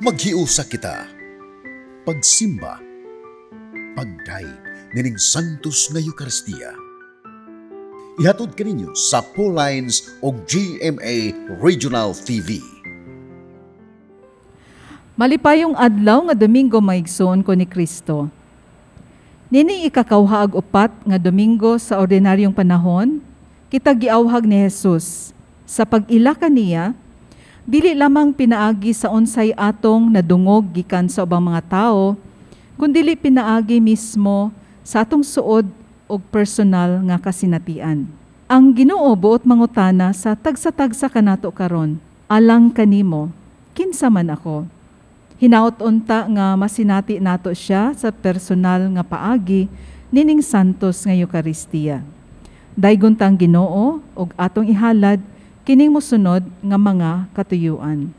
Maghiusa kita. Pagsimba, pagdaig nining Santos nga Eucharistia. Ihatod kaninyo sa Pauline's o GMA Regional TV. Malipayong adlaw nga Domingo maigsoon ko ni Kristo. Nini ikakawhaag upat nga Domingo sa ordinaryong panahon, kita giawhag ni Jesus. Sa pag-ila kaniya, dili lamang pinaagi sa unsay atong nadungog gikan sa ubang mga tao, kundili pinaagi mismo sa atong suod og personal nga kasinatian. Ang Ginoo buot mangutana sa tagsa-tagsa kanato karon, alang kanimo, kinsa man ako. Hinaot unta nga masinati nato siya sa personal nga paagi nining Santos nga Eucharistia. Daygon tang Ginoo og atong ihalad kining mosunod nga mga katuyuan.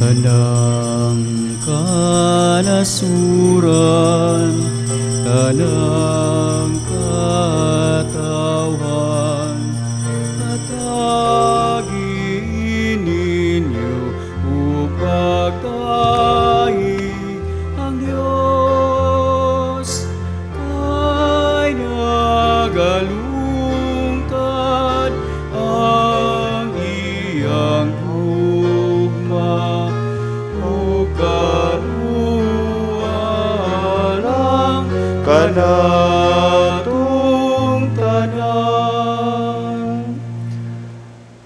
Tanang kanasuran, tanang katawan, tatagin ninyo upagtahi ang Diyos kay nagalungkad ang iyang tugma. Kanatong tanan.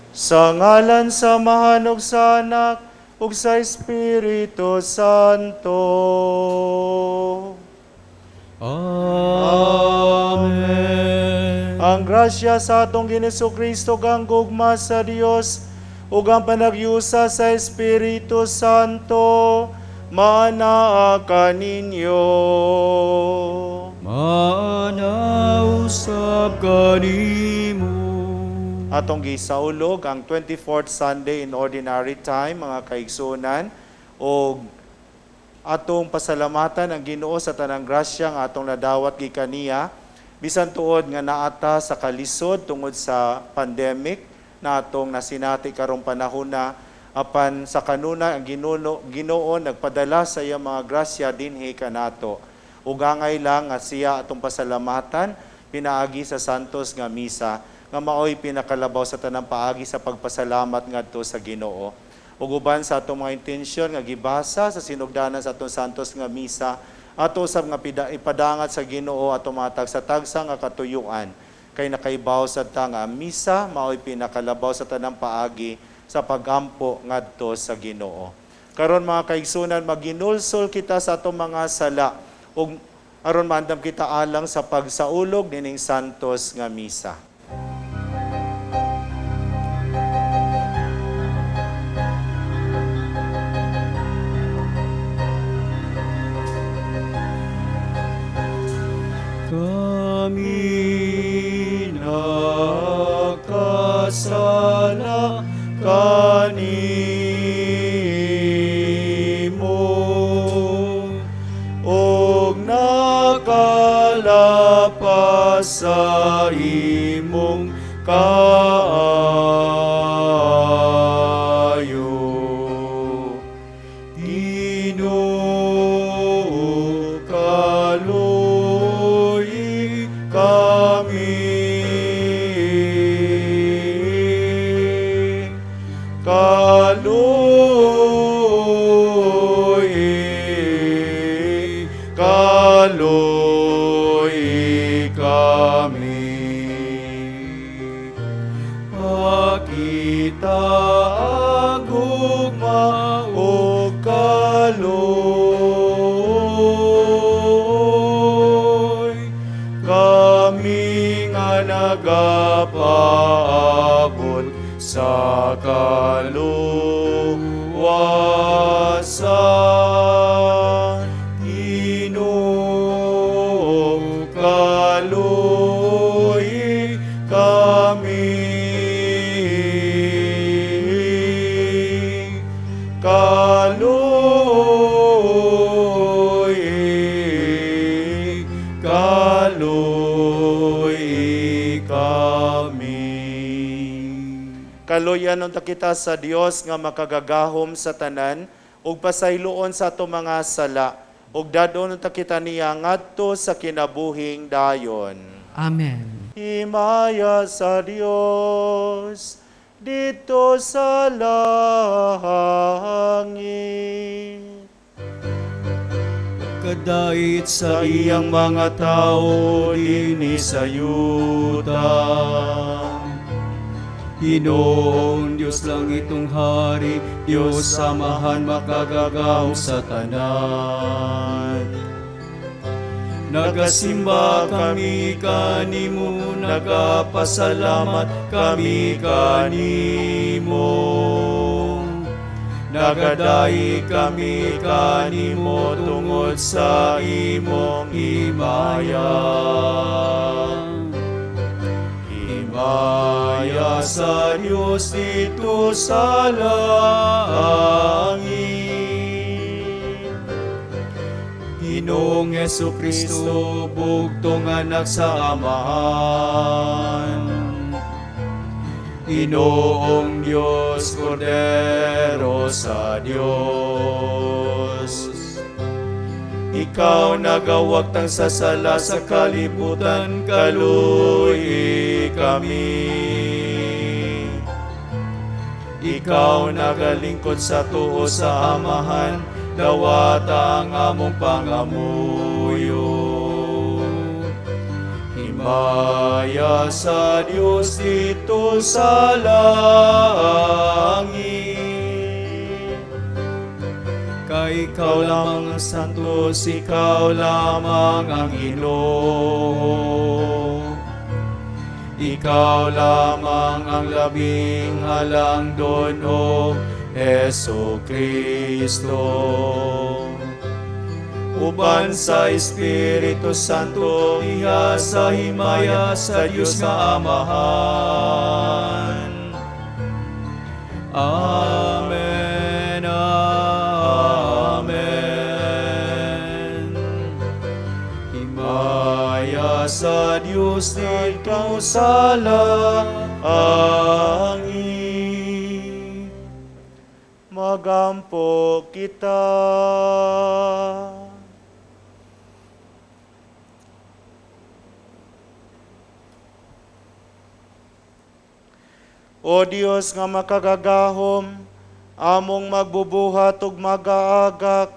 Sa ngalan sa Mahanog sa Anak ug sa Espiritu Santo. Amen. Ang grasya sa atong Jesucristo kang gugma sa Dios ug ang panagyusa sa Espiritu Santo manaa kaninyo. Manausap kanimo. Atong gisaulog ang 24th Sunday in Ordinary Time, mga kaigsunan, o atong pasalamatan ang Ginoo sa tanang grasya nga atong nadawat gikan niya, bisan tuod nga naata sa kalisod tungod sa pandemic na atong nasinati karong panahon na, apan sa kanuna ang Ginoo nagpadala sa iyang mga grasya dinhi kanato. Ugangay lang nga siya atong pasalamatan pinaagi sa Santos nga misa nga maoy pinakalabaw sa tanang paagi sa pagpasalamat ngadto sa Ginoo. Ug uban sa atong mga intensyon nga gibasa sa sinugdanan sa atong Santos nga misa, ato usab nga ipadangat sa Ginoo atong mga tagsa-tagsa nga katuyuan kay nakaibaw sa ta nga misa maoy pinakalabaw sa tanang paagi sa pagampo ngadto sa Ginoo. Karon mga kaigsunan, maginulsol kita sa atong mga sala ug aron maandam kita alang sa pagsaulog nining Santos nga misa. sa imong kaayo. Ginoo, kaluoy kami. Kaluoy kami. Pakita ang gugma o kaluoy kami nga nagapaabot sa kaluwasan. Ginoo, kaluoy kami. Kaluoy kami. Kaluyan unta kita sa Dios nga makagagahom sa tanan ug pasayloon sa ato mga sala ug dadon unta kita niya ngadto sa kinabuhing dayon. Amen. Himaya sa Dios dito sa langit. Kadait Sa iyang mga tao dinhi sa yuta. Ginoong Diyos lang itong hari, Diyos samahan makagagaw sa tanan. Nagasimba kami kanimo, nagapasalamat kami kanimo. Nagadayi kami kanimo tungod sa imong himaya. Himaya sa Diyos dito sa langit. Ginoong Jesucristo, bugtong anak sa Amahan. Ginoong Diyos, Kordero sa Diyos. Ikaw nagawag tang sasala sa kalibutan, kaluoy kami. Ikaw nagalingkod sa tuo sa Amahan, dawata ang among pangamuyo. Himaya sa Diyos dito sa langit. Kay ikaw lamang ang santos, ikaw lamang ang Ginoo. Ikaw lamang ang labing halangdon o Hesu Kristo. Uban sa Espiritu Santo, iha sa himaya sa Diyos nga Amahan. Amen. Amen. Himaya sa Diyos dito sa langit. Magampo kita. O Dios nga makagagahom, among magbubuhat ug magaagak,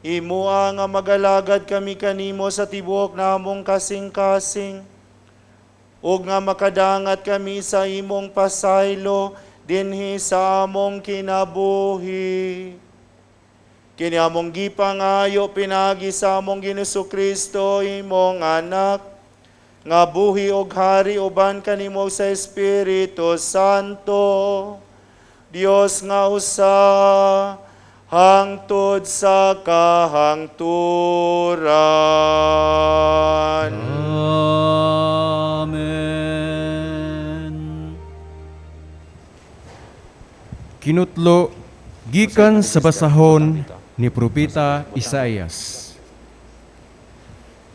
imua nga magalagad kami kanimo sa tibuok na among kasing-kasing, ug nga makadangat kami sa imong pasaylo dinhi sa among kinabuhi. Kini among gipangayo pinagi sa among Ginoong Kristo, imong anak, nga buhi og hari uban kanimo sa Espiritu Santo, Dios nga usa, hangtod sa kahangturan. Amen. Kinutlo gikan sa basahon ni Propeta Isaias.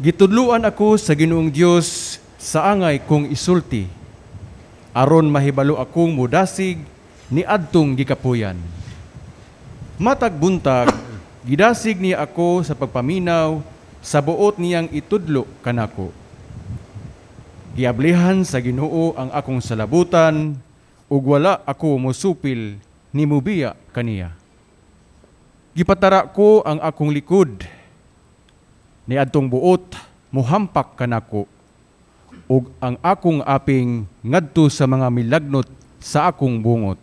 Gitudluan ako sa Ginoong Dios sa angay kong isulti, aron mahibalo akong mudasig ni adtong gikapuyan. Matag buntag, gidasig niya ako sa pagpaminaw sa buot niyang itudlo kanako. Giablihan sa Ginoo ang akong salabutan, ug wala ako musupil ni mubiya kaniya. Gipatara ko ang akong likod, ni adtong buot muhampak kanako, ug ang akong aping ngadto sa mga milagnot sa akong bungot.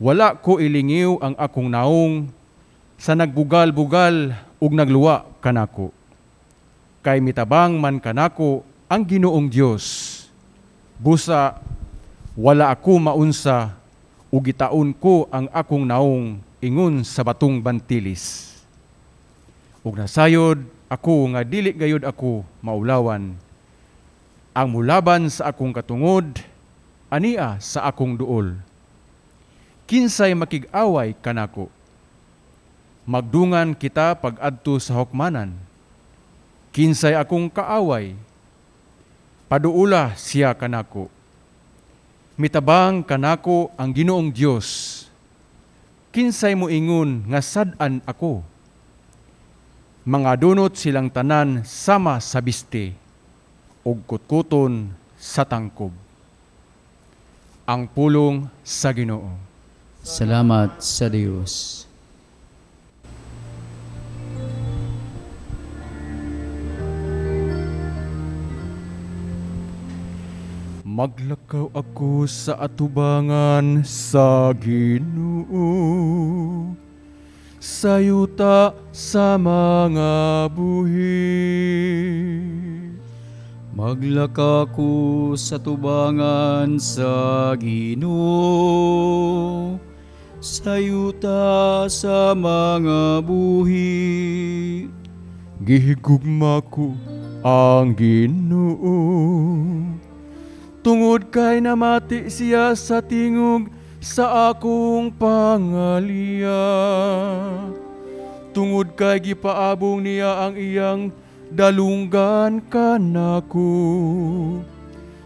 Wala ko ilingiw ang akong naong sa nagbugal-bugal ug nagluwa kanako. Kay mitabang man kanako ang Ginoong Dios. Busa wala ako maunsa ug gitaon ko ang akong naong ingon sa batong bantilis. Ug nasayod ako nga dili gayud ako maulawan. Ang mulaban sa akong katungod, ania sa akong duol. Kinsay makig-away kanako. Magdungan kita pag-adto sa hukmanan. Kinsay akong kaaway. Paduula siya kanako. Mitabang kanako ang Ginoong Dios. Kinsay mo ingon nga sad-an ako. Mga dunot silang tanan sama sa biste, ug kutkuton sa tangkob. Ang pulong sa Ginoo. Salamat sa Dios. Maglakaw ako sa atubangan sa Ginoo, sa yuta sa mga buhi. Maglaka ko sa tubangan sa Ginoo, sa yuta sa mga buhi. Gihigugma ko ang Ginoo, tungod kay namati siya sa tingog sa akong pangalia. Tungod kay gipaabong niya ang iyang dalunggan kanako,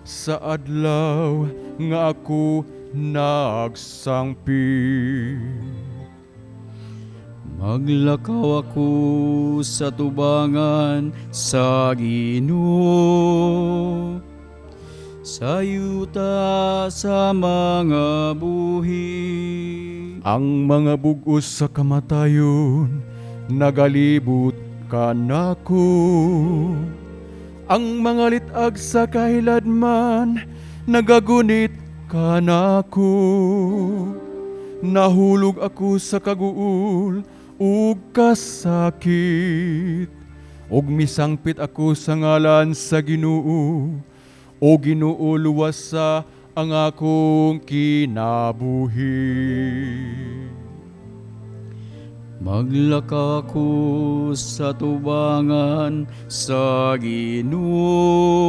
sa adlaw nga ako nagsangpi. Maglakaw ako sa tubangan sa Ginoo, sa yuta sa mga buhi. Ang mga bugos sa kamatayon nagalibot kanako. Ang mga litag sa kahiladman nagagunit kanako. Nahulog ako sa kaguol ug kasakit, ug misangpit ako sa ngalan sa Ginoo. O Ginoo, luwasa ang akong kinabuhi. Maglaka ko sa tubangan sa Ginoo,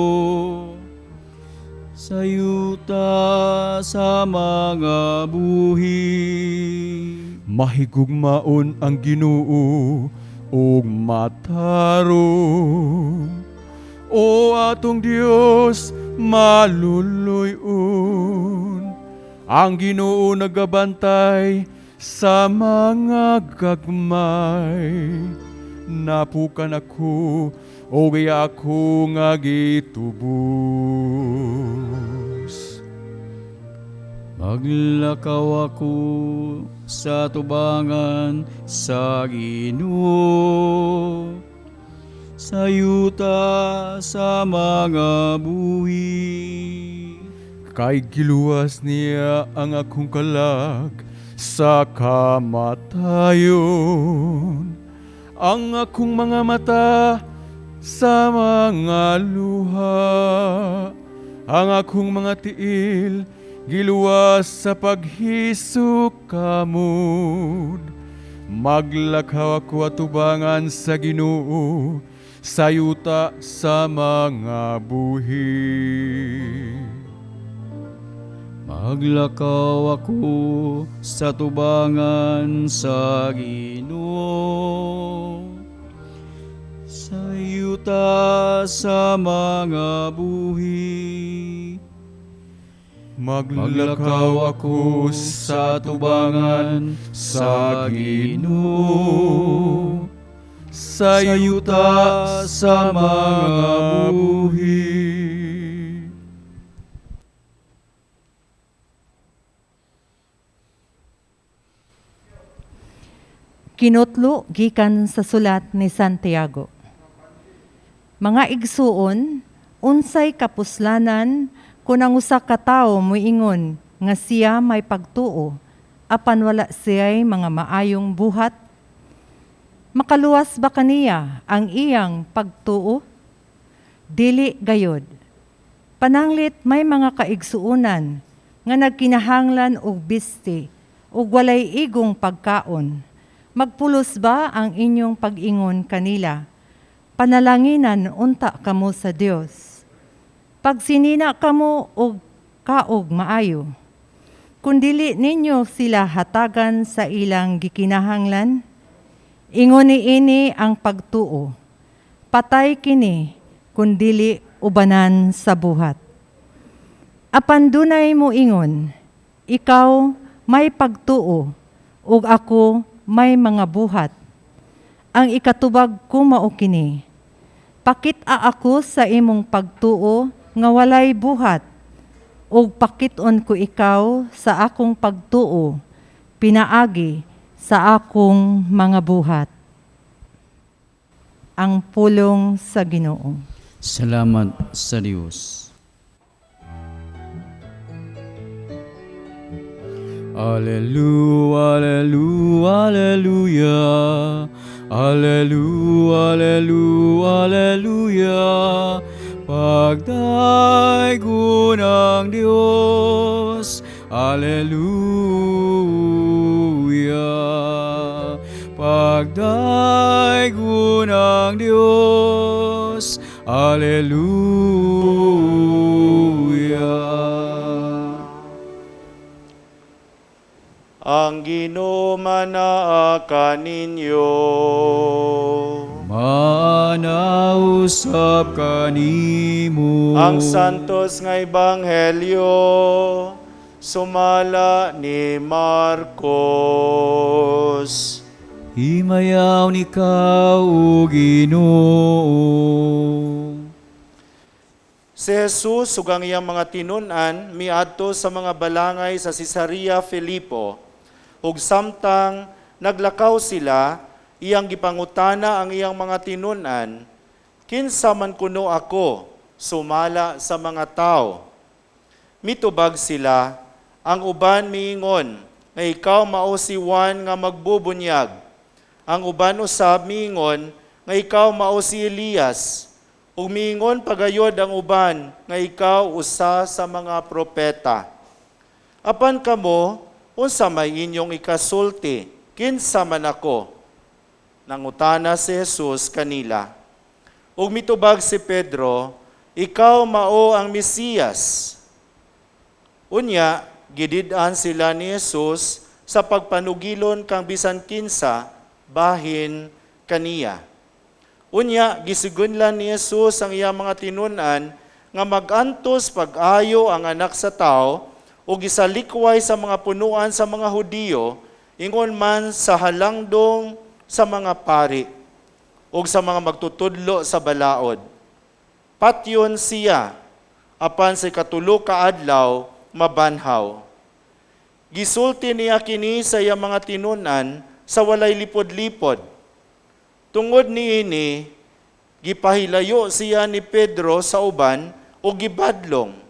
sa yuta sa mga buhi. Mahigugmaon ang Ginoo ug matarong. O atong Dios, maluluyon. Ang Ginoo nagabantay sa mga gagmay. Napukan ako, o gaya ako nga gitubos. Maglakaw ako sa tubangan sa Ginoo, sa yuta sa mga buhi. Kay giluwas niya ang akong kalag sa kamatayon. Ang akong mga mata sa mga luha. Ang akong mga tiil giluwas sa paghisuk kamod. Maglakaw ako atubangan sa Ginoo, sa yuta sa mga buhi. Maglakaw ako sa tubangan sa Ginoo, sa yuta yuta sa mga buhi. Maglakaw ako sa tubangan sa Ginoo, sa yuta sa mga buhi. Kinutlo gikan sa sulat ni Santiago. Mga igsuon, unsay kapuslanan kung ang usa ka tawo moingon nga siya may pagtuo, apan wala siya'y mga maayong buhat? Makaluwas ba kaniya ang iyang pagtuo? Dili gayod. Pananglit may mga kaigsuunan nga nagkinahanglan og bisti ug walay igong pagkaon. Magpulos ba ang inyong pag-ingon kanila? Panalanginan unta kamo sa Dios. Pagsinina kamo og kaog maayo. Kung dili ninyo sila hatagan sa ilang gikinahanglan, ingon niini ang pagtuo. Patay kini kung dili ubanan sa buhat. Apan dunay mo ingon, ikaw may pagtuo ug ako may mga buhat. Ang ikatubag ko mao kini. Pakit-a ako sa imong pagtuo nga walay buhat, ug pakit-on ko ikaw sa akong pagtuo, pinaagi sa akong mga buhat. Ang pulong sa Ginoo. Salamat sa Diyos. Alleluia, alleluia, alleluia, alleluia, alleluia. Pagdaigo ng Diyos, alleluia. Pagdaigo ng Diyos, alleluia. Ang Ginoo manaa kaninyo. Manausap kanimo. Ang santos nga ebanghelyo sumala ni Marcos. Himayaw ni ka, O Ginoo. Si Jesus ug ang iyang mga tinun-an miadto sa mga balangay sa Cesarea Filipo. Ug samtang naglakaw sila, iyang gipangutana ang iyang mga tinun-an, kinsa man kuno ako sumala sa mga tao. Mitubag sila, ang uban miingon nga ikaw mao si Juan nga magbubunyag. Ang uban usab miingon nga ikaw mao si Elias. Ug miingon pagayod ang uban nga ikaw usa sa mga propeta. Apan kamo, unsa may inyong ikasulti, kinsa man ako? Nangutana si Jesus kanila. Ug mitubag si Pedro, ikaw mao ang Mesiyas. Unya, gidid-an sila ni Jesus sa pagpanugilon kang bisan kinsa bahin kaniya. Unya, gisigunlan ni Jesus ang iyang mga tinun-an nga magantos pag-ayo ang anak sa tao o gisalikway sa mga punuan sa mga Hudiyo, ingon man sa halangdong sa mga pari o sa mga magtutudlo sa balaod. Patyon siya, apan sa katulo ka adlaw, mabanhaw. Gisulti niya kini sa iyang mga tinun-an sa walay lipod-lipod. Tungod niini, gipahilayo siya ni Pedro sa uban o gibadlong.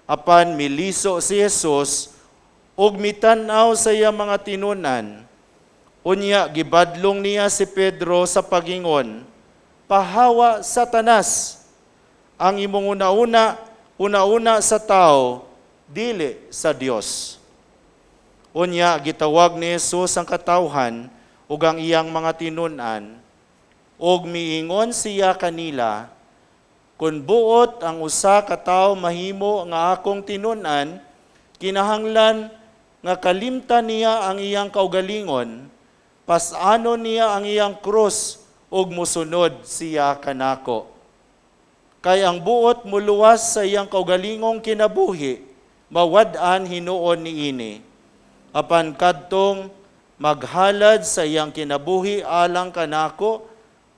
Apan miliso si Jesus ug mitan-aw sa iyang mga tinun-an. Unya gibadlong niya si Pedro sa pagingon, pahawa Satanas, ang imong una-una sa tao, dili sa Dios. Unya gitawag ni Jesus ang katawhan ug ang iyang mga tinun-an, ug miingon siya kanila, kung buot ang usa ka tawo mahimo nga akong tinun-an, kinahanglan nga kalimtan niya ang iyang kaugalingon, pasano niya ang iyang krus, ug mosunod siya kanako. Kay ang buot muluwas sa iyang kaugalingong kinabuhi, mawad-an hinuon niini. Apan kadtong maghalad sa iyang kinabuhi alang kanako,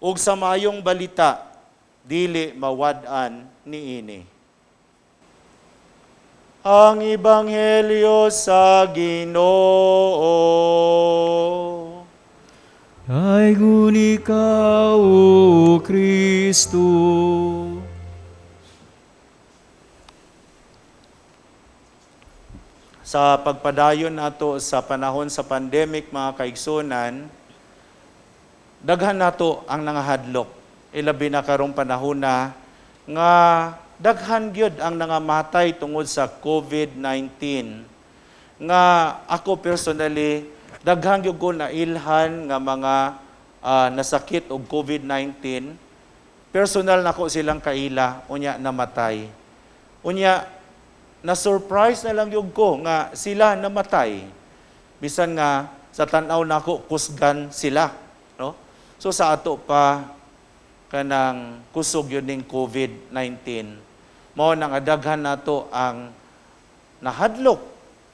ug sa maayong balita, dili mawad-an niini. Ang Ebanghelyo sa Ginoo. Ay guni ka, O Kristo. Sa pagpadayon nato sa panahon sa pandemic, mga kaigsunan, daghan nato ang nangahadlok. Ilabi na karong panahon na nga daghan gyud ang nangamatay tungod sa COVID-19. Nga ako personally, daghan gyud ko nailhan nga mga nasakit og COVID-19. Personal nako silang kaila, unya namatay. Unya, na-surprise na lang yung ko nga sila namatay. Bisan nga sa tanaw nako kusgan sila, no? So sa ato pa kanang kusog yun ning COVID-19. Mao nang adaghan nato ang nahadlok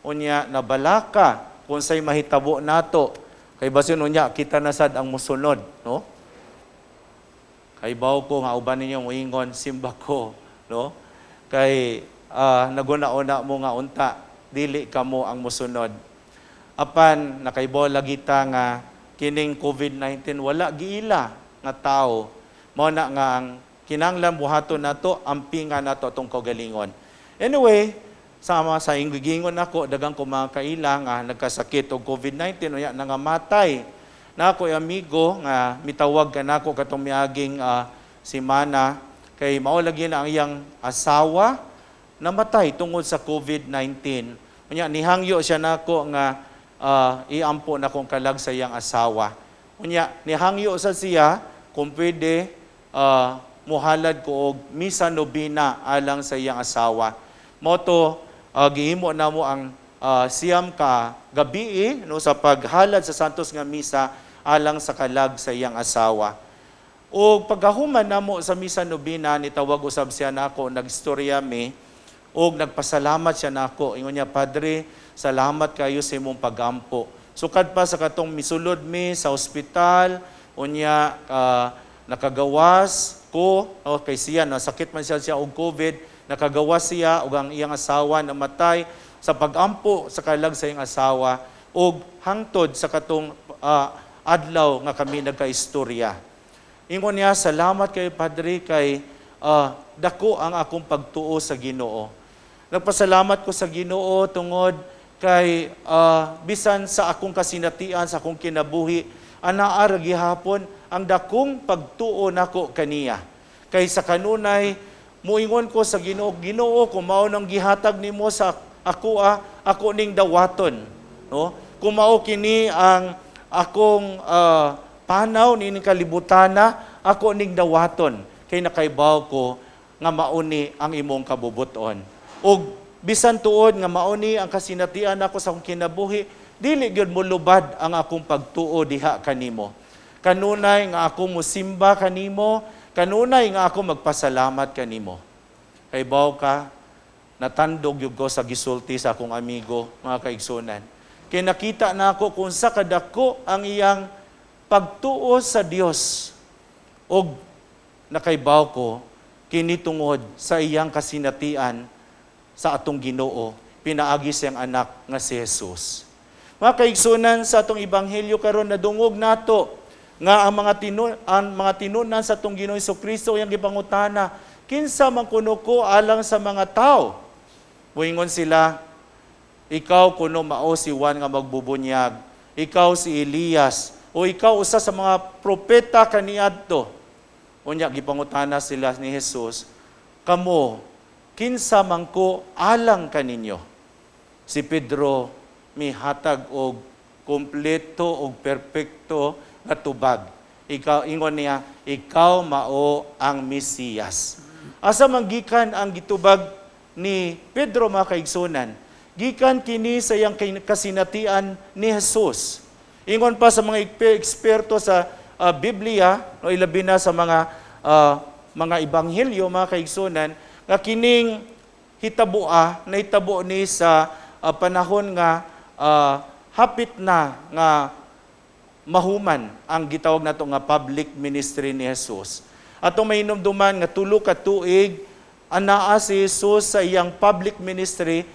unya nabalaka kung say mahitabo nato. Kay basin unya kita na sad ang musunod, no? Kay baw ko nga uban ninyo moingon simba ko, no? Kay naguna-una mo nga unta, dili kamo ang musunod. Apan nakaibaw lagi ta nga kining COVID-19 wala giila nga tao. Mao na nga ang kinahanglan buhaton nato, ampingan nato atong kaugalingon. Anyway, sama sa inggigingon nako dagang ko mga kaila nga nagkasakit og COVID-19 unya nangamatay. Na ako amigo nga mitawag kanako katong miaging semana kay mao lagi na ang iyang asawa namatay tungod sa COVID-19. Unya nihangyo siya nako nga iampo na kong kalag sa iyang asawa. Unya nihangyo sa siya kung pwede muhalad ko og misa nobina alang sa iyang asawa. Moto gihimo na mo ang siyam ka gabi no sa paghalad sa santos nga misa alang sa kalag sa iyang asawa. O pagkahuman namo sa misa nobina nitawag usab siya nako nagistorya mi og nagpasalamat siya nako. Ingon niya, Padre, salamat kayo sa imong pagampo. Sukad pa sa katong misulod mi sa ospital, unya nakagawas ko, kay siya, nasakit man siya og COVID, nakagawas siya og ang iyang asawa namatay sa pagampo sa kalag sa iyang asawa og hangtod sa katong adlaw nga kami nagkaistorya. Ingon niya, salamat kay Padre kay dako ang akong pagtuo sa Ginoo. Nagpasalamat ko sa Ginoo tungod kay bisan sa akong kasinatian, sa akong kinabuhi, anaa ra gihapon ang dakong pagtuo nako kaniya. Kay sa kanunay muingon ko sa Ginoo, Ginoo, kung mao nang gihatag nimo sa ako ning dawaton, no? Kung mao kini ang akong panaw nining kalibutana, ako ning dawaton kay nakaibaw ko nga mauni ang imong kabubuton. Og bisan tuod nga mauni ang kasinatian ako sa akong kinabuhi, dili gyud mo lubad ang akong pagtuo diha kanimo. Kanunay nga ako mosimba kanimo, kanunay nga ako magpasalamat kanimo. Kay baw ka natandog gyud ko sa gisulti sa akong amigo, mga kaigsunan. Kay nakita na ako kung sa kadako ang iyang pagtuo sa Dios. Og nakaibaw ko kini tungod sa iyang kasinatian sa atong Ginoo, pinaagi siyang anak nga si Jesus. Mga kaigsunan, sa atong ebanghelyo karon nadungog nato nga ang mga tinunan sa atong Ginoo Jesucristo iyang gipangutana, kinsa man kuno ko alang sa mga tao? Muingon sila, ikaw kuno mao si Juan nga magbubunyag, ikaw si Elias, o ikaw usa sa mga propeta kaniadto. Unya gipangutana sila ni Jesus, kamo kinsa man ko alang kaninyo? Si Pedro mihatag og kompleto og perpekto nga tubag. Ikaw ingon niya, ikaw mao ang Mesiyas. Asa man gikan ang gitubag ni Pedro, mga kaigsunan? Gikan kini sa iyang kasinatian ni Jesus. Ingon pa sa mga eksperto sa Biblia, no, ilabi na sa mga ebanghelyo, mga kaigsunan, nga kining hitabua na hitabo ni sa panahon nga hapit na nga mahuman ang gitawag nato nga public ministry ni Jesus. Atong mahinumduman nga tulo ka tuig anaa si Jesus sa iyang public ministry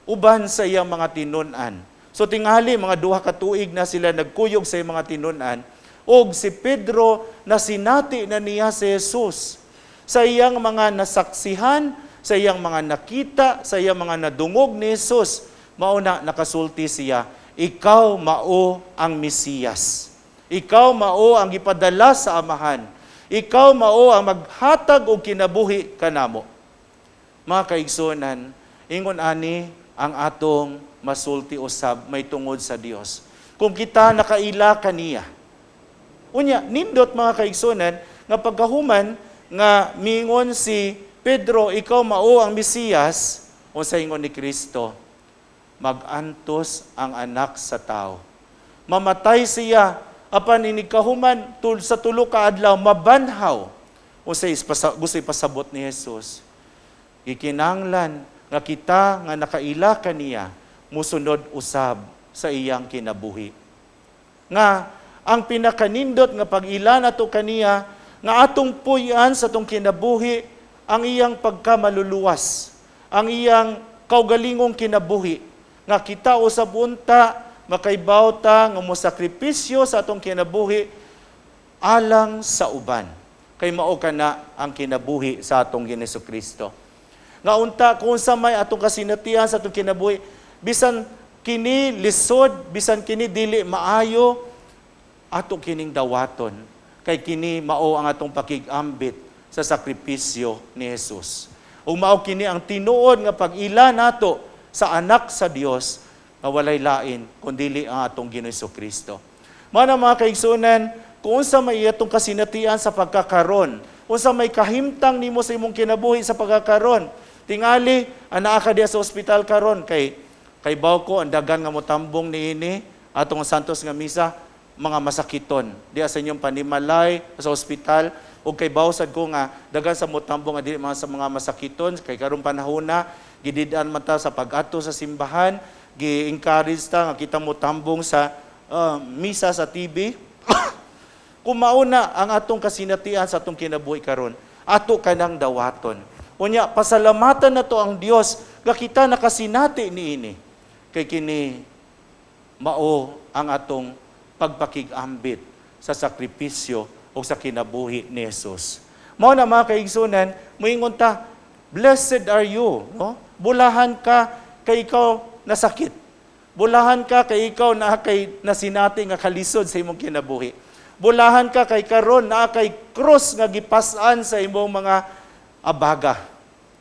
uban sa iyang mga tinun-an. So tingali mga 2 ka tuig na sila nagkuyog sa iyang mga tinun-an, og si Pedro na sinati na niya si Jesus sa iyang mga nasaksihan, sa iyang mga nakita, sa iyang mga nadungog ni Jesus. Mauna nakasulti siya, ikaw mao ang Mesiyas. Ikaw mao ang gipadala sa Amahan. Ikaw mao ang maghatag og kinabuhi kanamo. Mga kaigsunan, ingon ani ang atong masulti usab may tungod sa Dios. Kung kita nakaila kaniya. Unya, nindot mga kaigsunan, nga pagkahuman nga mingon si Pedro, ikaw mao ang Mesiyas, o sa ingon ni Kristo, magantos ang anak sa tao. Mamatay siya, apan inikahuman sa tulo ka adlaw, mabanhaw. O sa gusto ipasabot ni Jesus, ikinanglan nga kita nga nakaila kaniya, musunod usab sa iyang kinabuhi. Nga, ang pinakanindot nga pag-ila nato kaniya, nga atong puyan sa atong kinabuhi, ang iyang pagkamaluluwas, ang iyang kaugalingong kinabuhi, nga kita usab unta, makaibaw ta nga mosakripisyo sa atong kinabuhi, alang sa uban. Kay mao kana ang kinabuhi sa atong Jesucristo. Nga unta, kung sa may atong kasinatian sa atong kinabuhi, bisan kini lisod, bisan kini dili maayo, ato kining dawaton, kay kini mao ang atong pakigambit sa sakripisyo ni Jesus. O mao kini ang tinuod nga pag-ila nato sa anak sa Dios nga walay lain kundili ang atong Ginoong Kristo. Mana mga kaigsunan, kung unsa may atong kasinatian sa pagkakaron, unsa may kahimtang nimo sa imong kinabuhi sa pagkakaron, tingali anaa ka diya sa ospital karon kay baw ko ang dagan nga motambong niini atong santos nga misa, mga masakiton diya sa inyong panimalay sa ospital, o kay bawsad ko nga dagan sa motambong nga dili sa mga masakiton kay karong panahon na gididaan man ta sa pag-ato sa simbahan, gi-encourage ta nga kita motambong sa misa sa TV. Kung mauna ang atong kasinatian sa atong kinabuhi karon, ato kanang dawaton. Unya pasalamatan nato ang Dios nga kita nakasinati niini kay kini mao ang atong pagpakigambit sa sakripisyo o sa kinabuhi ni Jesus. Mao na mga kaigsunan, moingon ta, blessed are you, no? Bulahan ka kay ikaw nasakit. Bulahan ka kay ikaw na kay nasinati nga kalisod sa imong kinabuhi. Bulahan ka kay karon na kay krus nga gipas-an sa imong mga abaga,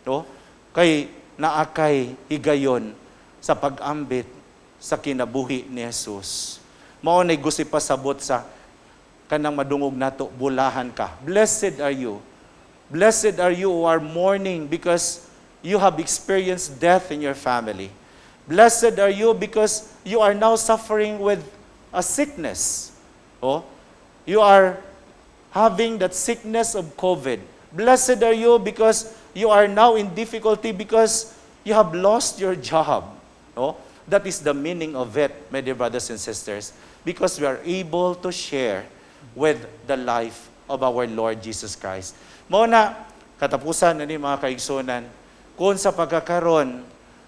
no? Kay naakay higayon sa pag-ambit sa kinabuhi ni Jesus. Mao nay gusto pasabot sa kanang madungog nato, bulahan ka. Blessed are you. Blessed are you who are mourning because you have experienced death in your family. Blessed are you because you are now suffering with a sickness. Oh, you are having that sickness of COVID. Blessed are you because you are now in difficulty because you have lost your job. Oh, that is the meaning of it, my dear brothers and sisters. Because we are able to share with the life of our Lord Jesus Christ. Mao na, katapusan na ni mga kaigsunan, kung sa pagkakaroon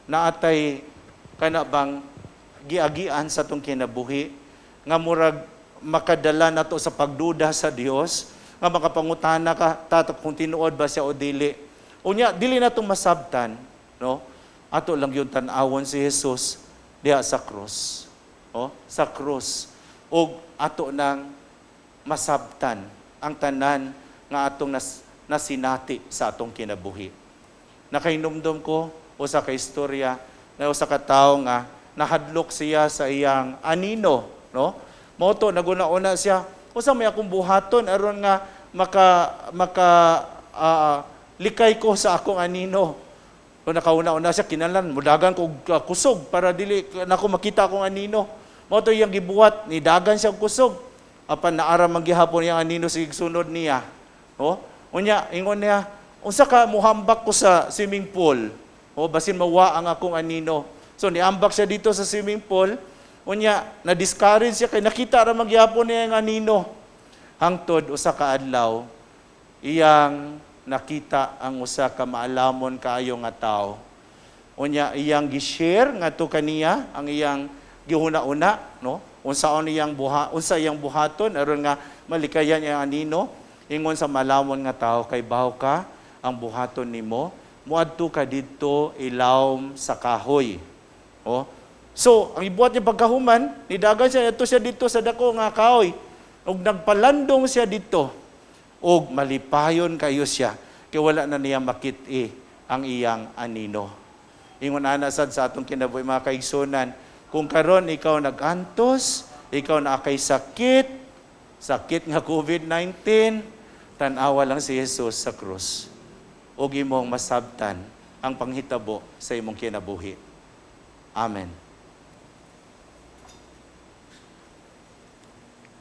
na atay kanabang giagian sa itong kinabuhi, nga murag makadala na to sa pagduda sa Dios, nga makapangutana ka, tatak kung tinuod ba siya o dili. Unya, dili na itong masabtan, no? Ato lang yung tanawon si Jesus diha sa krus. O, sa krus. O ato nang masabtan ang tanan nga atong nasinati sa atong kinabuhi. Nakainumdum ko o sa kaistorya na o sa katao nga nahadlok siya sa iyang anino, no? Moto naguna-una siya, usa may akong buhaton aron nga likay ko sa akong anino. O nakauna-una siya, kinalan, mudagan ko kusog para dili nako makita akong anino. Moto iyang gibuhat, nidagan siya kusog. apan naara manggihapon niya anino sig sunod niya. O, unya ingon niya, unsa ka muhambak ko sa swimming pool? O basin mawa ang akong anino. So niambak siya dito sa swimming pool. Unya na-discourage siya kay nakita ra manggihapon niya ang anino. Hangtod usa ka adlaw iyang nakita ang usa ka maalamon kaayo nga tawo. Unya iyang gi-share ngadto kaniya ang iyang gihuna-una, no? Unsa iyang buhaton aron nga malikayan niya ang anino. Ingon sa malamon nga tawo, kay bawo ka ang buhaton nimo, muadto ka didto ilawom sa kahoy. O, so ang ibuhat niya pagkahuman, nidagan siya dito sa dako nga kahoy. Og nagpalandong siya dito. Og malipayon kayo siya, kay wala na niya makit-i ang iyang anino. Ingon ana sad sa atong kinabuhi mga kaigsunan, kung karon ikaw nagantos, ikaw na kay sakit nga COVID-19, tan-awa lang si Jesus sa krus. Og imong masabtan ang panghitabo sa imong kinabuhi. Amen.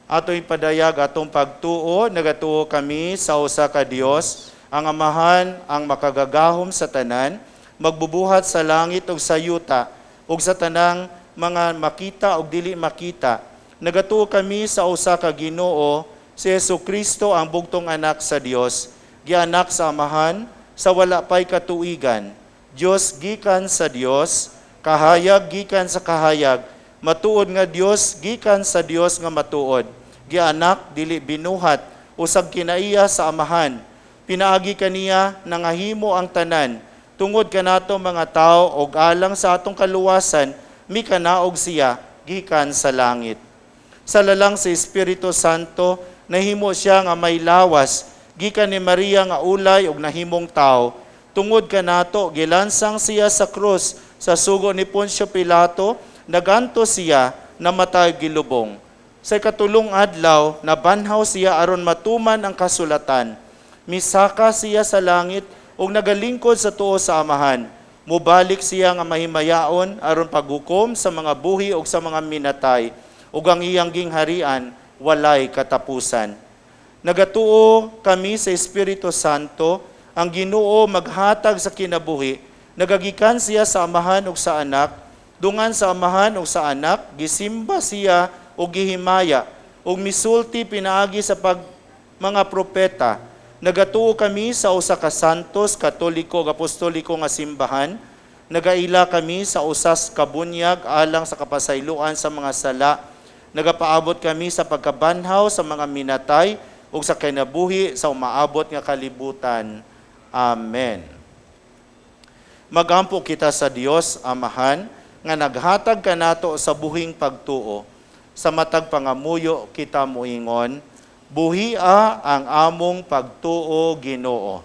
Ato'y padayag atong pagtuo, nagatuo kami sa usa ka Dios, ang Amahan, ang makagagahom sa tanan, magbubuhat sa langit ug sa yuta, ug sa tanang mga makita ug dili makita. Nagatuo kami sa usa ka Ginoo, si Jesucristo ang bugtong anak sa Dios, gianak sa Amahan, sa wala pay katuigan. Dios gikan sa Dios, kahayag gikan sa kahayag, matuod nga Dios gikan sa Dios nga matuod. Gianak dili binuhat, usag kinaiya sa Amahan. Pinaagi kaniya nangahimo ang tanan. Tungod kanato mga tao og alang sa atong kaluwasan, mikanaog siya gikan sa langit. Sa lalang sa Espiritu Santo, nahimo siya nga may lawas, gikan ni Maria nga ulay og nahimong tao. Tungod kanato gilansang siya sa krus, sa sugo ni Poncio Pilato, naganto siya namatay gilubong. Sa katulong adlaw, nabanhaw siya aron matuman ang kasulatan. Misaka siya sa langit ug nagalingkod sa tuo sa Amahan. Mubalik siya nga mahimayaon aron paghukom sa mga buhi ug sa mga minatay, ug ang iyang gingharian walay katapusan. Nagatuo kami sa Espiritu Santo, ang Ginoo maghatag sa kinabuhi. Nagagikan siya sa Amahan ug sa Anak, dungan sa Amahan ug sa Anak, gisimba siya o gihimaya, o misulti pinaagi sa mga propeta. Nagatuo kami sa usa ka santos, katoliko, apostoliko nga simbahan. Nagaila kami sa usas kabunyag alang sa kapasayloan sa mga sala. Nagapaabot kami sa pagkabanhaw sa mga minatay ug sa kinabuhi sa umaabot nga kalibutan. Amen. Magampo kita sa Dios Amahan nga naghatag kanato sa buhing pagtuo. Sa matag pangamuyo kita moingon, buhia ang among pagtuo Ginoo.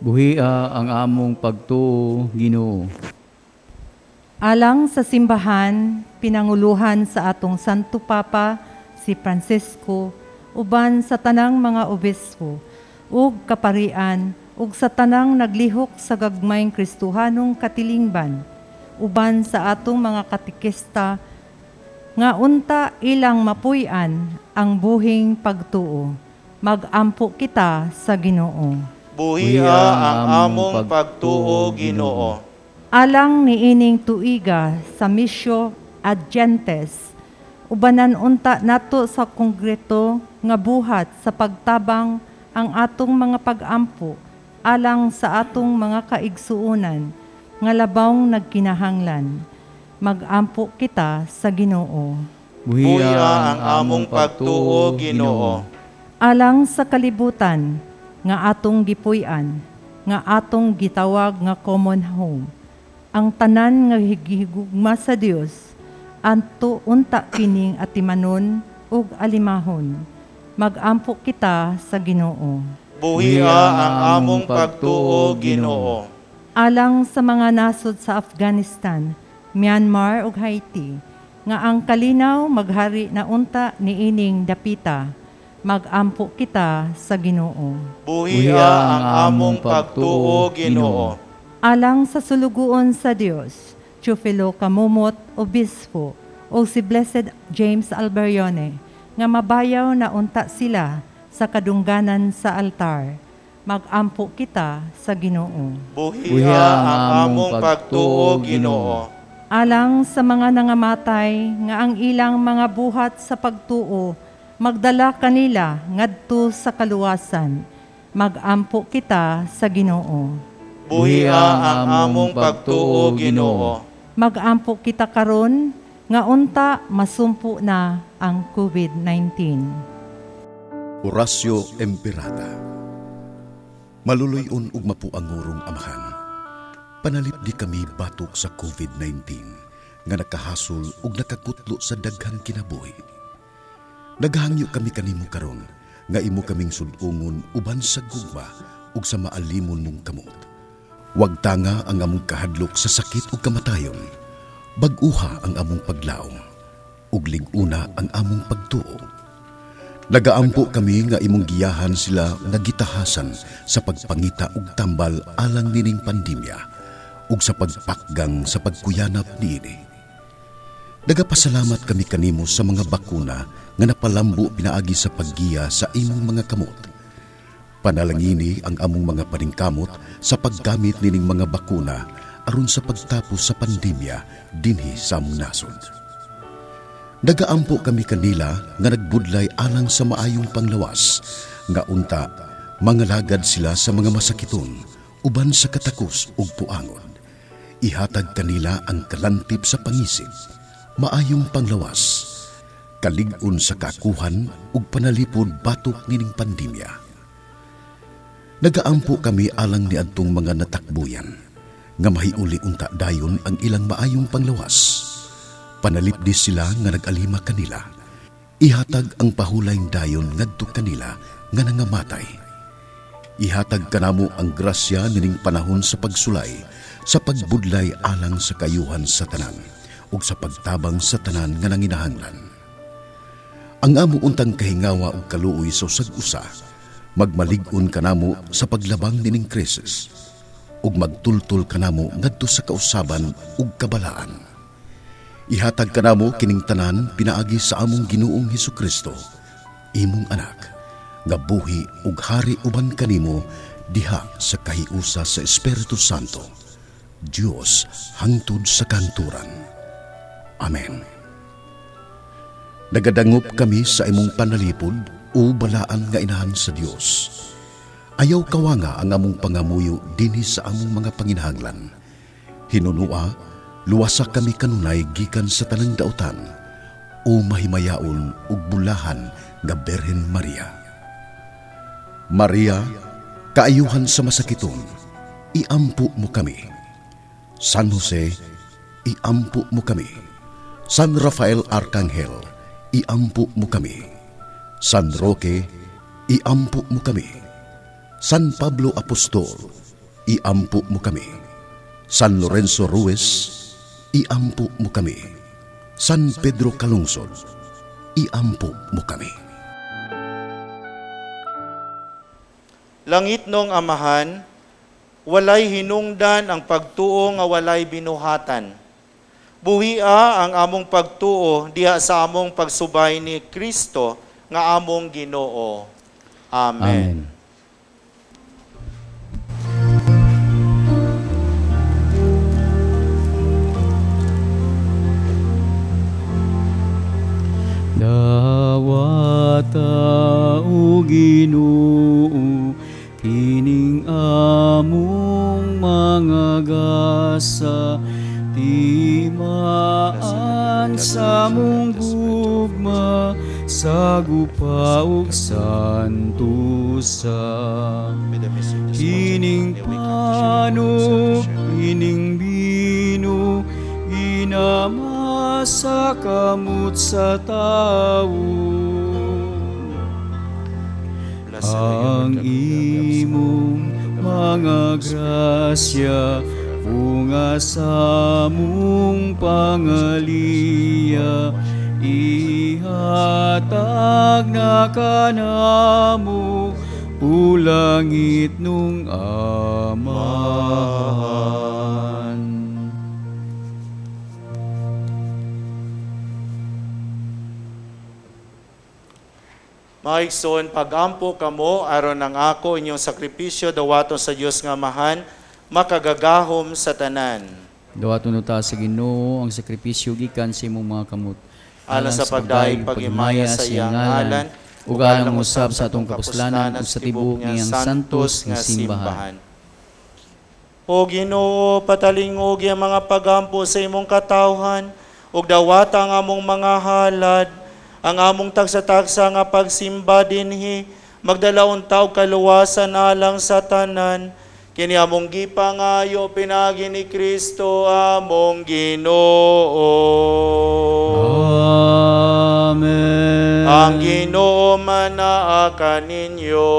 Buhia ang among pagtuo, Ginoo. Alang sa simbahan, pinanguluhan sa atong Santo Papa, si Francisco, uban sa tanang mga obispo, ug kaparian, ug sa tanang naglihok sa gagmayng Kristohanong katilingban, uban sa atong mga katikista, nga unta ilang mapuy-an ang buhing pagtuo. Magampo kita sa Ginoo. Buhia ang among pagtuo Ginoo. Alang niining tuiga sa misyo Adyentes, ubanan unta nato sa kongreto nga buhat sa pagtabang ang atong mga pag-ampo alang sa atong mga kaigsuonan nga labawng nagkinahanglan. Magampo kita sa Ginoo. Buhia ang among pagtuo Ginoo. Alang sa kalibutan nga atong gipuy-an, nga atong gitawag nga common home, ang tanan nga higugma sa Dios, anto unta kining atimanon ug alimahon. Magampo kita sa Ginoo. Buhia ang among pagtuo Ginoo. Alang sa mga nasod sa Afghanistan, Myanmar ug Haiti, nga ang kalinaw maghari na unta niining dapita, magampo kita sa Ginoo. Buhia ang among pagtuo Ginoo. Alang sa sulugoon sa Dios, Teofilo Camumot, Obispo, o si Blessed James Alberione, nga mabayaw na unta sila sa kadungganan sa altar. Magampo kita sa Ginoo. Buhiha ang among pagtuo, Ginoo. Alang sa mga nangamatay nga ang ilang mga buhat sa pagtuo, magdala kanila ngadto sa kaluwasan. Magampo kita sa Ginoo. Buhiha ang among pagtuo, Ginoo. Magampo kita karon nga unta masumpo na ang COVID-19. Orasyo Emperata. Maluluyon ug mapuangurong amahan. Panalip di kami batok sa COVID-19 nga nakahasol ug nakakutlo sa daghang kinabuhi. Naghangyo kami kanimo karon nga imo kaming sud-ungon uban sa gugma ug sa maalimon mong kamot. Wag tanga ang among kahadlok sa sakit ug kamatayon. Bag-uha ang among paglaom ug lig-una ang among pagtuo. Nagaampo kami nga imong giyahan sila nga gitahasan sa pagpangita ug tambal alang nining pandemya ug sa pagpakgang sa pagkuyanap niini. Nagapasalamat kami kanimo sa mga bakuna nga napalambo pinaagi sa paggiya sa imong mga kamot. Panalangini ang among mga paningkamot sa paggamit nining mga bakuna aron sa pagtapos sa pandemya dinhi sa among nasod. Nagaampo kami kanila nga nagbudlay alang sa maayong panglawas, nga unta, mangalagad sila sa mga masakiton, uban sa katakos ug puangon. Ihatag kanila ang kalantip sa pangisip, maayong panglawas, kalig-on sa kakuhan ug panalipod batok nining pandemya. Nagaampo kami alang ni adtong mga natakbuyan, nga mahiuli unta dayon ang ilang maayong panglawas. Panalipdi sila nga nag-alima kanila. Ihatag ang pahulayng dayon ngadto kanila nga nangamatay. Ihatag kanamo ang grasya nining panahon sa pagsulay, sa pagbudlay alang sa kayuhan sa tanan, ug sa pagtabang sa tanan nga nanginahanglan. Ang amo untang kahingawa ug kaluoy sa usag-usa, magmalig-on kanamo sa paglabang nining krisis, ug magtultol kanamo ngadto sa kausaban ug kabalaan. Ihatag kanamo kining tanan pinaagi sa among Ginoong Hesukristo, imong anak, nga buhi ug hari uban kanimo diha sa kahiusa sa Espiritu Santo, Dios hangtod sa kanturan. Amen. Nagadangop kami sa imong panalipod o balaan nga inahan sa Dios. Ayaw kawanga ang among pangamuyo dinhi sa among mga panginahanglan. Hinunua, luwasa kami kanunay gikan sa tanang dautan, o mahimayaon ug bulahan nga Berhen Maria. Maria, kaayuhan sa masakiton, iampo mo kami. San Jose, iampo mo kami. San Rafael Arcangel, iampo mo kami. San Roque, iampo mo kami. San Pablo Apostol, iampo mo kami. San Lorenzo Ruiz, iampo mo kami. San Pedro Calungsod, iampo mo kami. Langit nung amahan, walay hinungdan ang pagtuo nga walay binuhatan. Buhia ang among pagtuo diha sa among pagsubay ni Kristo nga among Ginoo. Amen. Dawata o Ginoo, kining among mga gasa, timaan sa mong gugma, sa gupa ug santusa. Kining panog, kining bino, inama sa kamot sa tao. Ang imong mga grasya, bunga sa mong pangaliya, ihatag na kanamo, ulangit nung amahan. Mga igsoon, pagampo kamo aron ang ako inyong sakripisyo dawaton sa Dios nga Amahan, makagagahom sa tanan. Dawaton ta sa Ginoo ang sakripisyo gikan sa imong mga kamot. Alang sa pagdaig paghimaya sa iyang ngalan, ug alang usab sa atong kapuslanan ug sa tibuok niyang santos nga simbahan. O Ginoo, patalingog ang mga pagampo sa imong katawhan, ug dawata ang among mga halad, ang among tagsa-tagsa nga pagsimba dinhi, magdala unta og kaluwasan alang sa tanan, kini among gipangayo pinagi ni Kristo among Ginoo. Amen. Ang Ginoo manaa kaninyo.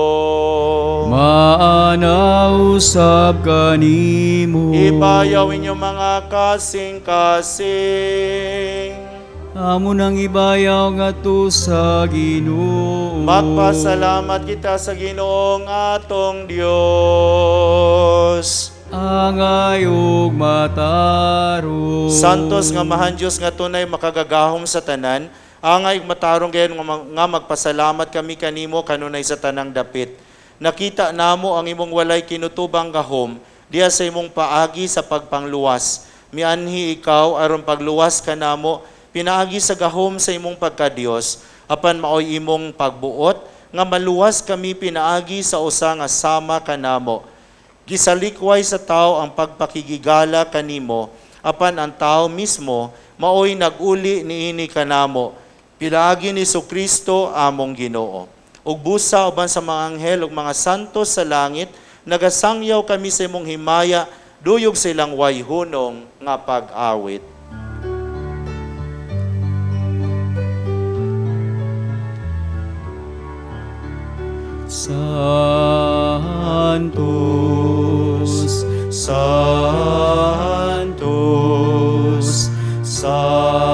Maanausab kanimo. Ibayaw inyo mga kasing-kasing. Amo nang ibayaw ngadto sa Ginoo. Magpasalamat kita sa Ginoong atong Dios. Angay ug matarong. Santos nga mahan Dios nga tunay makagagahom sa tanan, angay ug matarong gayon nga magpasalamat kami kanimo kanunay sa tanang dapit. Nakita namo ang imong walay kinutubang gahom diha sa imong paagi sa pagpangluwas. Mianhi ikaw aron pagluwas kanamo pinaagi sa gahom sa imong pagka-Dios, apan maoy imong pagbuot, nga maluwas kami pinaagi sa usa nga sama kanamo. Gisalikway sa tao ang pagpakigigala kanimo, apan ang tao mismo, maoy nag-uli niini kanamo. Pinaagi ni Kristo among Ginoo. Ug busa uban sa mga anghel ug mga santos sa langit, nagasangyaw kami sa imong himaya, duyog silang wayhunong nga pag-awit. Santos, Santos, Santos,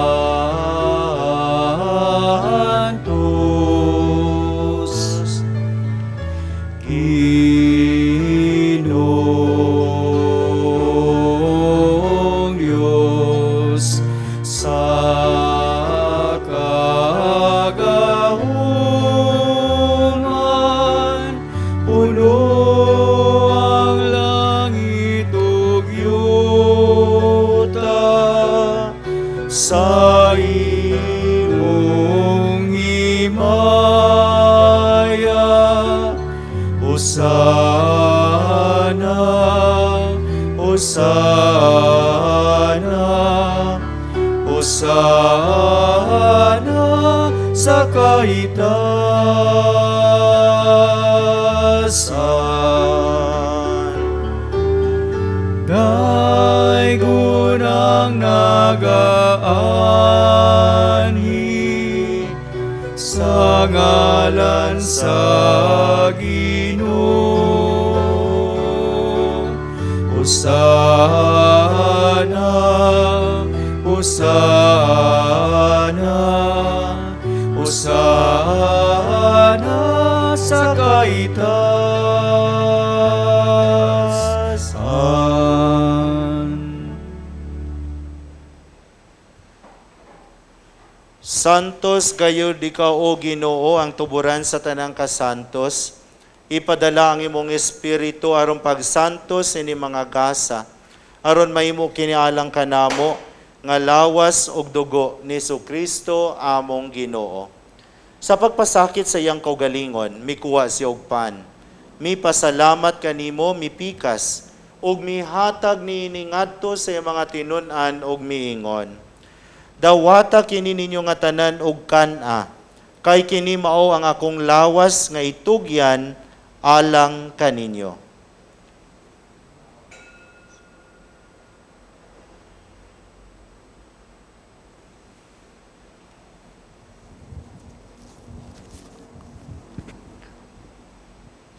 Ginoong Diyos sa kagahuman, puno ang langit ug yuta sa imong himaya. Hosana, Hosana, Hosana sa kaitasan. Daigon ang nagaanhi sa ngalan sa Ginoo. Hosana, Hosana, Hosana sa kaitasan. Santos gayud ikaw o Ginoo ang tuburan sa tanang kasantos. Ipadala ang imong espiritu aron pagsantos ini mga gasa, aron mahimo kinialang kanamo nga lawas ug dugo ni Kristo among Ginoo. Sa pagpasakit sa iyang kaugalingon, mikuha siya og pan. Mipasalamat kanimo, mipikas, ug mihatag niini ngadto sa iyang mga tinun-an ug miingon. Dawata kini ninyo nga tanan og kana, kay kini mao ang akong lawas nga itugyan alang kaninyo.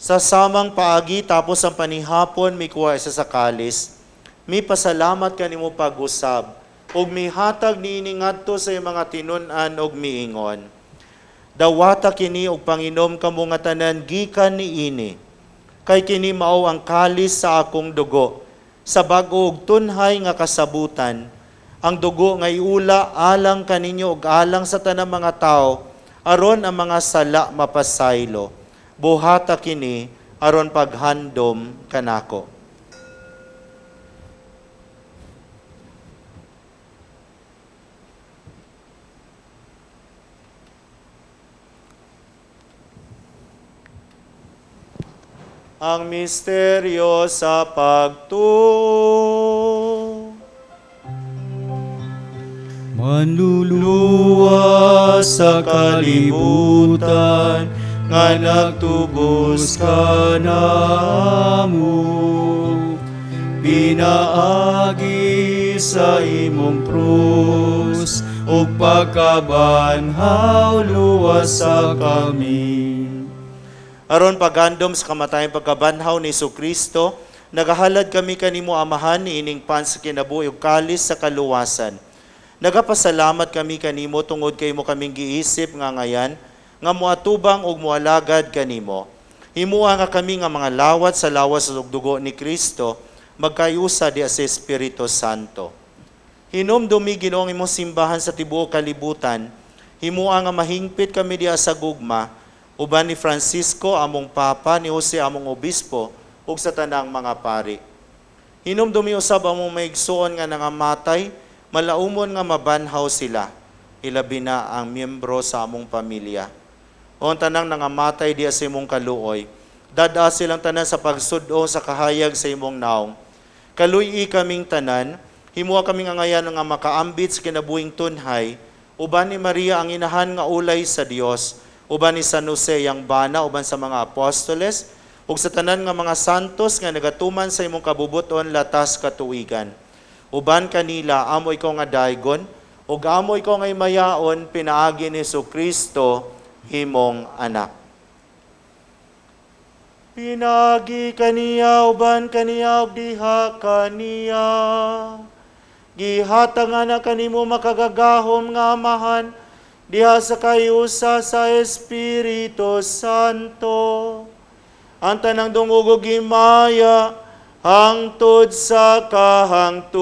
Sa samang paagi tapos ang panihapon mikuha isa sa kalis, mipasalamat kanimo pag-usab, ug mihatag niini ngadto sa iyang mga tinun-an ug miingon. Dawata kini og panginom kamo nga tanan gikan niini, kay kini mao ang kalis sa akong dugo, sa bag-o ug tunhay nga kasabutan, ang dugo nga iula alang kaninyo ug alang sa tanang mga tao, aron ang mga sala mapasaylo. Buhata kini aron paghandom kanako. Ang misteryo sa pagtuo. Manluluwa sa kalibutan, nga nagtubos ka namo. Pinaagi sa imong krus, o pagkabanhaw luwas sa kami. Aron paghandom sa kamatayang pagkabanhaw ni Jesucristo, nagahalad kami kanimo Amahan ining pan sa kinabuhi ug kalis sa kaluwasan. Nagapasalamat kami kanimo tungod kay mo kaming giisip nga ngayan, nga moatubang ug moalagad kanimo. Himuha nga kami nga mga lawat sa lawas ug dugo ni Kristo, magkayusa di sa Espiritu Santo. Hinumdumi Ginoong imong simbahan sa tibuok kalibutan, himuha nga mahingpit kami diha sa gugma, uban ni Francisco among Papa, ni Jose among Obispo, ug sa tanang mga pari. Hinumdumi usab among maigsuon nga nangamatay, malaumon nga mabanhaw sila, ilabi na ang miyembro sa among pamilya. O tanang nangamatay diya sa imong kaluoy, dada silang tanan sa pagsudo sa kahayag sa imong naong. Kaluy-i kaming tanan, himuha kaming angayan nga makaambit sa kinabuhing tunhay, uban ni Maria ang inahan nga ulay sa Dios, uban ni San Jose yang bana, uban sa mga apostoles, ug sa tanan nga mga santos nga nagatuman sa imong kabubuton latas katuigan. Uban kanila, amo ikaw nga daygon, ug amo ikaw nga mayaon, pinaagi ni Jesucristo, himong anak. Pinagi kaniya, uban kaniya, ug diha kaniya. Gihatanga na kanimo makagagahom nga Amahan, diha sa kayusa sa Espiritu Santo. Ang tanang dungog ug himaya, hangtod sa kahangturan.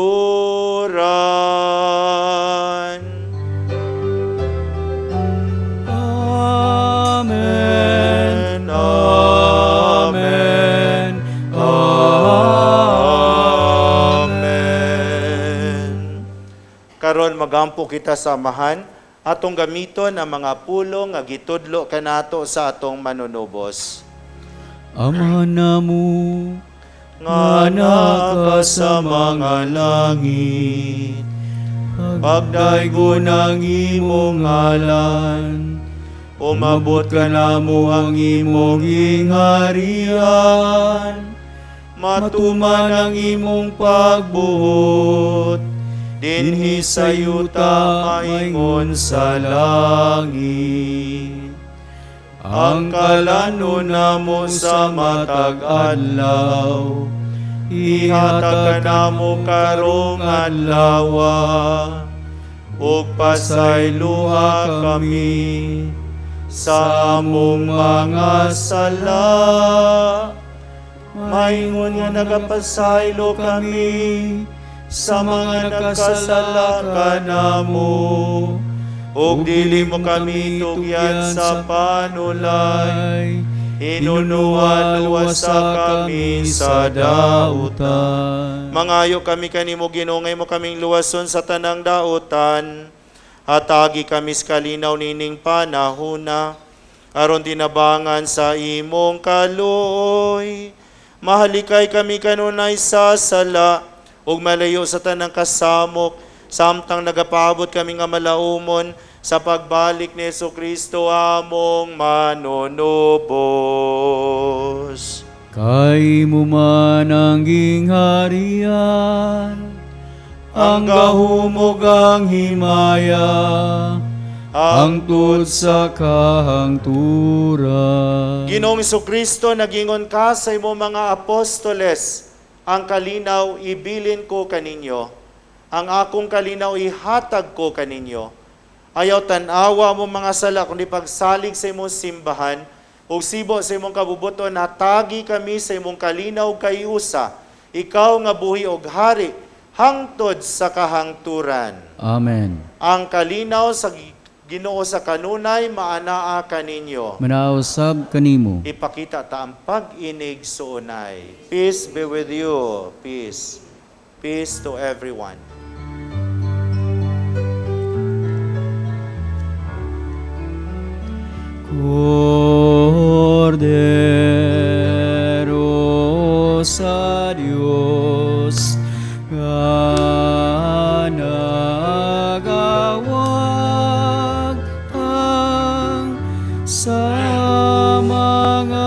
Amen. Amen. Amen. Karon magampo kita sa Amahan, atong gamiton ang mga pulong nga gitudlo kanato sa atong manunubos. Amahan namo, nga naka sa mga langit, pagdaygon ang imong ngalan, umabot ka namo ang imong ingarian, matuman ang imong pagbuot, dinhi sa yuta maingon sa langit. Ang kalanon namo sa matag adlaw, ihatag ka namo karong adlawa, ug pasayloa kami sa among mga sala. Maingon nga nagapasaylo kami sa mga nagkasala kanamo, ug dili mo kami tugyan sa panulay, inunuan-luwasa kami sa dautan. Mangayo kami kanimo Ginoo, ngay mo kaming luwason sa tanang dautan. Hatagi kami sa kalinaw nining panahona, aron tinabangan sa imong kaluoy. Mahalikay kami kanunay sa sala, ug malayo sa tanang kasamok, samtang nagapaabot kami nga malaumon sa pagbalik ni Jesucristo among manunubos. Kay mo man ang gingharian, ang gahumog ang himaya, hangtod sa kahangturan. Ginoong Jesucristo, nagingon ka sa imong mga apostoles, ang kalinaw ibilin ko kaninyo, ang akong kalinaw ihatag ko kaninyo. Ayaw tanawa mo mga sala, kundi pagsalig sa imong simbahan, ug sibo sa imong kabubuton, natagi kami sa imong kalinaw kayusa, ikaw nga buhi og hari, hangtod sa kahangturan. Amen. Ang kalinaw sa Ginoo sa kanunay maanaa kaninyo. Manausab kanimo. Ipakita ta ang pag-inig suunay. Peace be with you. Peace. Peace to everyone. Cordero sa Dios, nga nagawag ang sa mga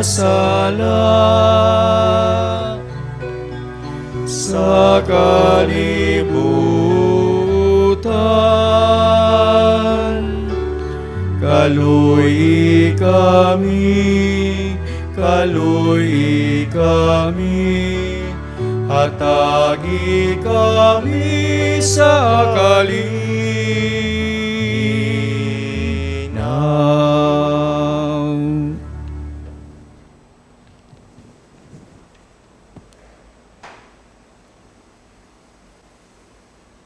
sala sa kalibutan. Kaluy kami, hatagi kami sa kalinaw.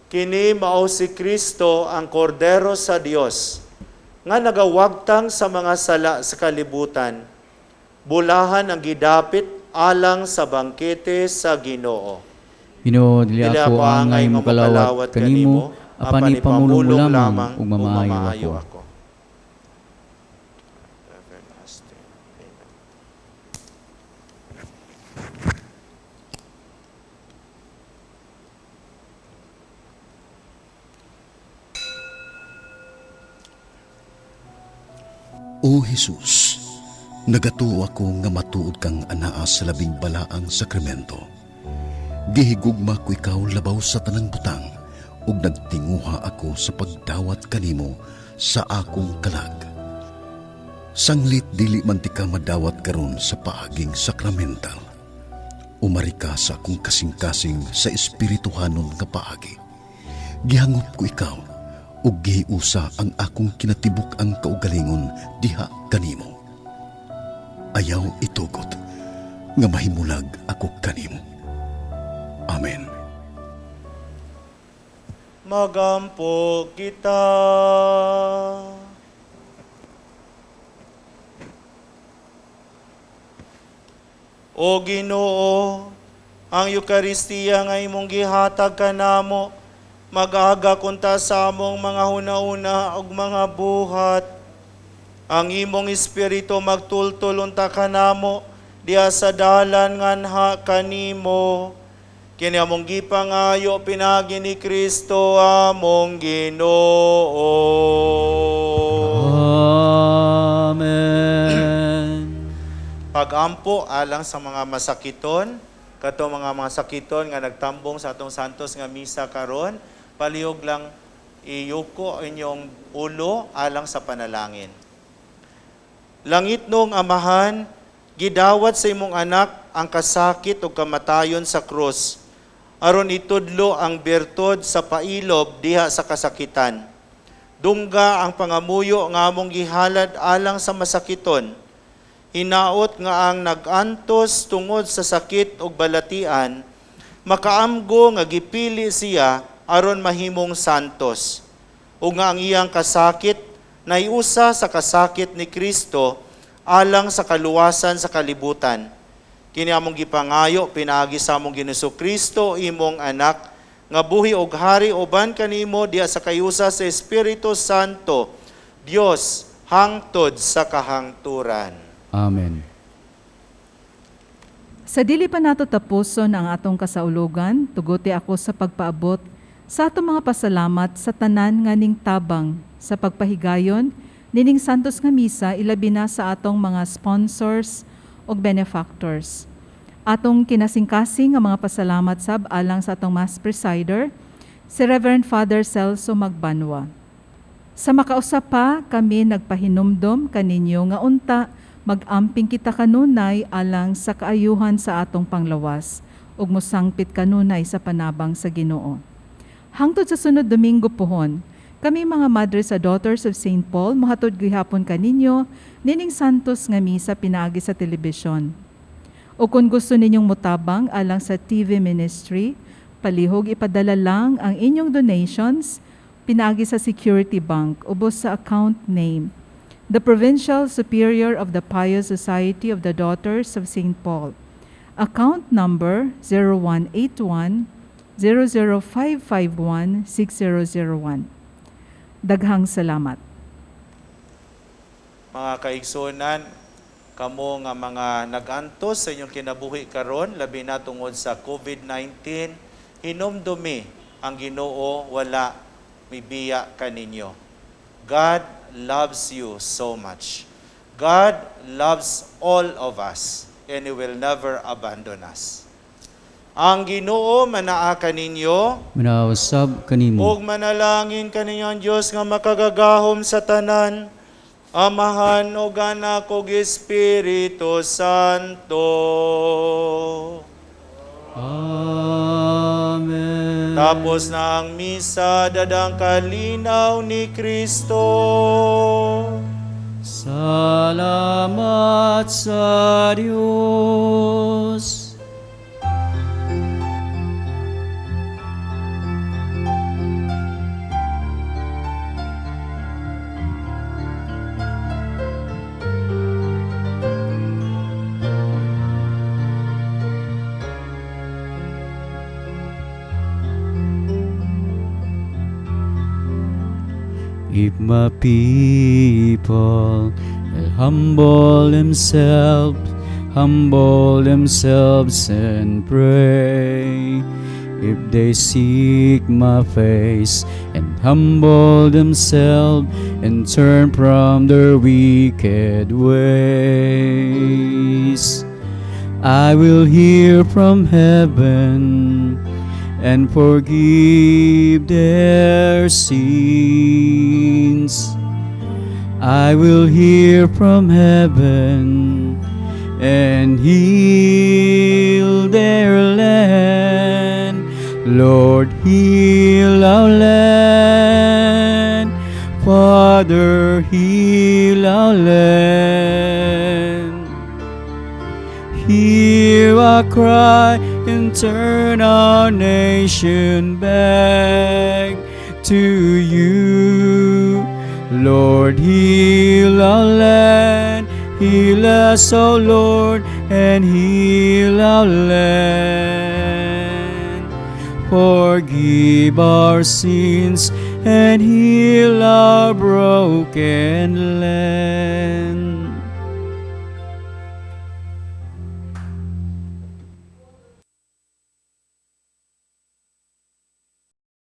Kini mao si Kristo ang kordero sa Dios nga nagawagtang sa mga sala sa kalibutan. Bulahan ang gidapit alang sa bangkete sa Ginoo. Ginoo, dili ako angay mo kalawat kanimo, apan ipamulong mo lamang ug mamaayo ako. Everlasting. Amen. O Jesus, nagatuo ako nga matuod kang anaa sa labing balaang sakramento. Gihigugma ko ikaw labaw sa tanang butang, ug nagtinguha ako sa pagdawat kanimo sa akong kalag. Sanglit dili man ti ka madawat karon sa paaging sakramental. Umari ka sa akong kasing-kasing sa espirituhanon nga paagi. Gihangop ko ikaw, ug gihiusa ang akong kinatibuk ang kaugalingon diha kanimo. Ayaw itugot nga mahimulag ako kanimo. Amen. Magampo kita. O Ginoo, ang Eukaristiya nga imong gihatag kanamo, mag-aga kunta sa among mga huna-una ug mga buhat. Ang imong espiritu magtultol unta kanamo diha sa dalan nganha kanimo. Kini among gipangayo pinagi ni Kristo among Ginoo. Amen. Pagampo alang sa mga masakiton, kato mga masakiton nga nagtambong sa atong santos nga misa karon, palihog lang iyuko inyong ulo alang sa panalangin. Langit nung Amahan, gidawat sa imong anak ang kasakit o kamatayon sa krus, aron itudlo ang bertod sa pailob diha sa kasakitan. Dungga ang pangamuyo nga among gihalad alang sa masakiton. Hinaot nga ang nagantos tungod sa sakit o balatian, makaamgo nga gipili siya aron mahimong santos. O nga ang iyang kasakit naiusa sa kasakit ni Kristo alang sa kaluwasan sa kalibutan. Kini among gipangayo pinaagi sa among Ginoong Kristo imong anak nga buhi og hari uban kanimo diha sa kayusa sa Espiritu Santo, Dios hangtod sa kahangturan. Amen. Sa dili pa nato tapuson ang atong kasaulogan, tuguti ako sa pagpaabot sa atong mga pasalamat sa tanan nga ning tabang sa pagpahigayon nining santos nga misa, ilabi na sa atong mga sponsors o benefactors. Atong kinasing-kasing nga mga pasalamat sab alang sa atong Mass Presider, si Reverend Father Celso Magbanwa. Sa makausap pa, kami nagpahinumdom kaninyo nga unta mag-amping kita kanunay alang sa kaayuhan sa atong panglawas ug mosangpit kanunay sa panabang sa Ginoo. Hangtod sa sunod Domingo pohon, kami mga Madre sa Daughters of St. Paul mohatod gihapon kaninyo nining santos nga misa pinaagi sa telebisyon. O kung gusto ninyong mutabang alang sa TV ministry, palihog ipadala lang ang inyong donations pinagi sa Security Bank, ubos sa account name, the Provincial Superior of the Pious Society of the Daughters of St. Paul, account number 0181 00551 6001. Daghang salamat. Mga kaigsunan, kamo nga mga nag-antos sa inyong kinabuhi karon, labi na tungod sa COVID-19, hinumdumi ang Ginoo, wala mibiya kaninyo. God loves you so much. God loves all of us and He will never abandon us. Ang Ginoo manaa kaninyo, Manausab kanimo. ug manalangin kaninyo ang Dios nga makagagahom sa tanan, Amahan o Anak ug Espiritu Santo. Amen. Tapos na ang misa, dadang kalinaw ni Kristo. Salamat sa Diyos. If my people will humble themselves and pray, if they seek my face and humble themselves and turn from their wicked ways, I will hear from heaven and forgive their sins. I will hear from heaven and heal their land. Lord, heal our land. Father, heal our land. Hear our cry and turn our nation back to you. Lord, heal our land. Heal us, O Lord, and heal our land. Forgive our sins and heal our broken land.